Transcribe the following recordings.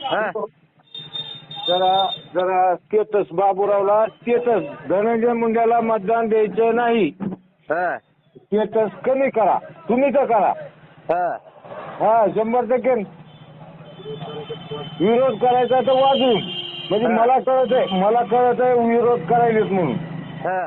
हा. जरा जरा स्टेटस बाबूरावला स्टेटस धनंजय मुंडेला मतदान द्यायचं नाही. हा. स्टेटस कमी करा. तुम्ही तर करा. हा. हा 100% विरोध करायचा तर वाजून म्हणजे हा. मला कळत आहे विरोध करायलेत म्हणून. हा.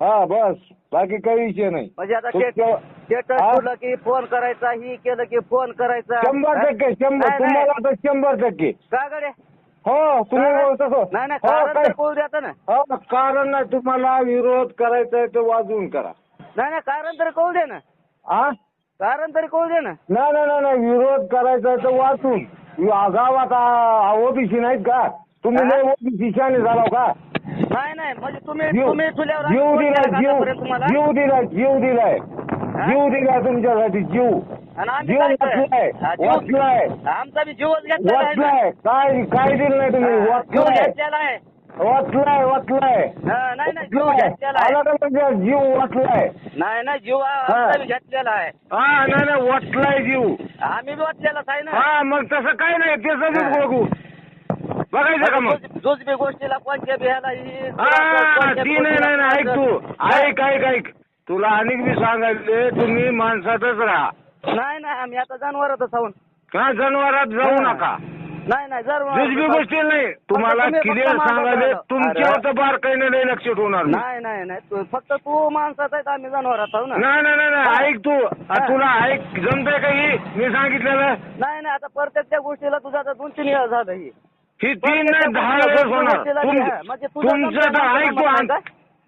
हा बस बाकी काही विषय नाही. म्हणजे आता फक्त- स्टेटस हा? ठेवलं की फोन करायचा, ही केलं की फोन करायचा. 100% 100 नाही, तुम्हाला तर 100%. का गड्या? हो तुम्ही बोलता तो. नाही नाही, हो कारण काय तर कळू द्याता ना. हो कारण नाही तुम्हाला विरोध करायचा आहे तर वाजवून करा. नाही नाही, कारण तरी कळू दे ना. हा कारण तरी कळू दे ना. नाही नाही नाही नाही विरोध करायचा आहे तर वाचून. गावात ओबीसी नाहीत का तुम्ही? हा? नाही ओबीसी शाने झाला का? नाही नाही, म्हणजे तुम्ही जीव ठुल्यावर आम्ही जीव फोन दिलाय केला का जीव आतापर्यंत तुम्हाला? जीव दिलाय जीव दिलाय हा? जीव दिलाय तुमच्यासाठी जीव. आणि आम्ही जीव काय वाचलाय हा, जीव- वाचलाय आमचा बी जीवच घेतलेला आहे ना. वाचलाय काय काय दिलं नाही तुम्ही? हा, जीव वाचलाय घेतलेला आहे. वाचलाय वाचलाय हा, नाही नाही, जीव घेतलेला आला आहे. का म्हणजे जीव वाचलाय. नाही नाही, जीव आमचा बी घेतलेला आहे. हा नाही नाही वाचलाय जीव. आम्ही बी वाचलेलाच आहे ना. हा मग तसं काय नाही त्याच बघू बघायचं का मग? जुजबी गोष्टीला कोणत्या बिहायला ही हा ती नाही नाही नाही, ऐक तू ऐक ऐक ऐक तुला अनेक बी सांगायचे तुम्ही माणसातच राहा. नाही नाही, आम्ही आता जनावरातच आहोत. का जनावरात जाऊ नका. नाही नाही, दुसरी गोष्टी नाही तुम्हाला तुम्ही फक्त क्लिअर मागं सांगायचे राहिलो. तुमच्यावर तर बारकाईने नाही लक्ष ठेवणार मी. नाही नाही नाही, फक्त तू माणसाचा आहे, आम्ही जनावरात आहोत ना. नाही नाही नाही नाही, ऐक तू तुला ऐक जमतंय का ही मी सांगितलेलं? नाही नाही, आता प्रत्येक त्या गोष्टीला तुझं आता 2-3 वेळा झालं ही. ही 3 नाही 10 वेळेस होणार. म्हणजे तुझं तुमचं तर जमतंय, ऐक जमत नाही तू का?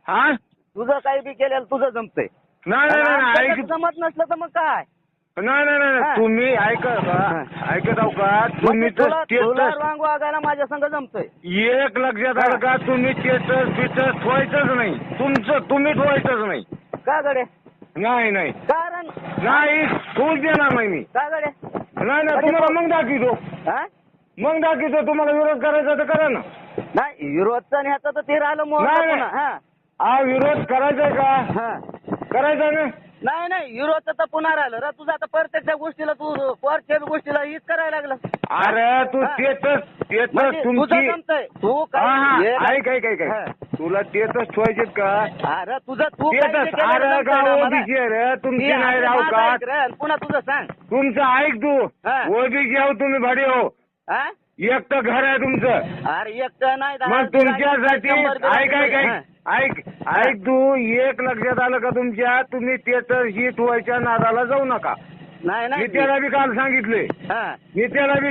हा तुझं काही बी केलेलं तुझं जमतंय. नाही नाही नाही आमचं ऐक जर जमत नसलं तर मग काय? नाही नाही नाही हा. तुम्ही ऐकत आहो का तुम्ही म्हणजे तर तुला स्टेटस रांग वागायला माझ्या संग जमतंय. एक लक्षात आलं का तुम्ही स्टेटस फिटस ठेवायचंच नाही. तुम्ही ठेवायचंच नाही. का गडे? नाही नाही कारण नाही ठेवूच देणार नाही मी. का गडे? नाही नाही तुम्हाला मग दाखवतो हा? मग दाखवतो तुम्हाला विरोध करायचा तर करा ना. नाही, विरोधचं आणि ह्याचं तर ते राहिलं मोहन नाही, पुन्हा. नाही. हा हा विरोध करायचाय का? हा. करायचा ना. नाही नाही, विरोधचं तर पुन्हा राहिलं रे. तुझं आता प्रत्येक त्या गोष्टीला तू कोणत्या गोष्टीला हीच करायला लागला. अरे तू हा. स्टेटस म्हणजे तुझं तुमची जमतंय. तू हा हा काय ऐक ऐक ऐक हा. ऐक तुला स्टेटस ठेवायचेत का? अरे तुझं तू काय स्टेटस ते केलेलं अरे जमतंय का ना मला. ओबीसी रे तुमची ती नाही अरे राव माझं का? ऐक रे, आणि पुन्हा तुझं सांग. तुमचं ऐक तू हा. ओबीसी आहो तुम्ही भाडी हो. हा? एक तर घर आहे तुमचं. अरे एकटं नाही मग तुमच्यासाठी ऐक ऐक हा. ऐक ऐक ऐक तू एक लक्षात आलं का तुमच्या तुम्ही स्टेटस ही ठेवायच्या नादाला जाऊ नका. नाही मी नाही त्याला बी काल सांगितले. हा. मी त्याला बी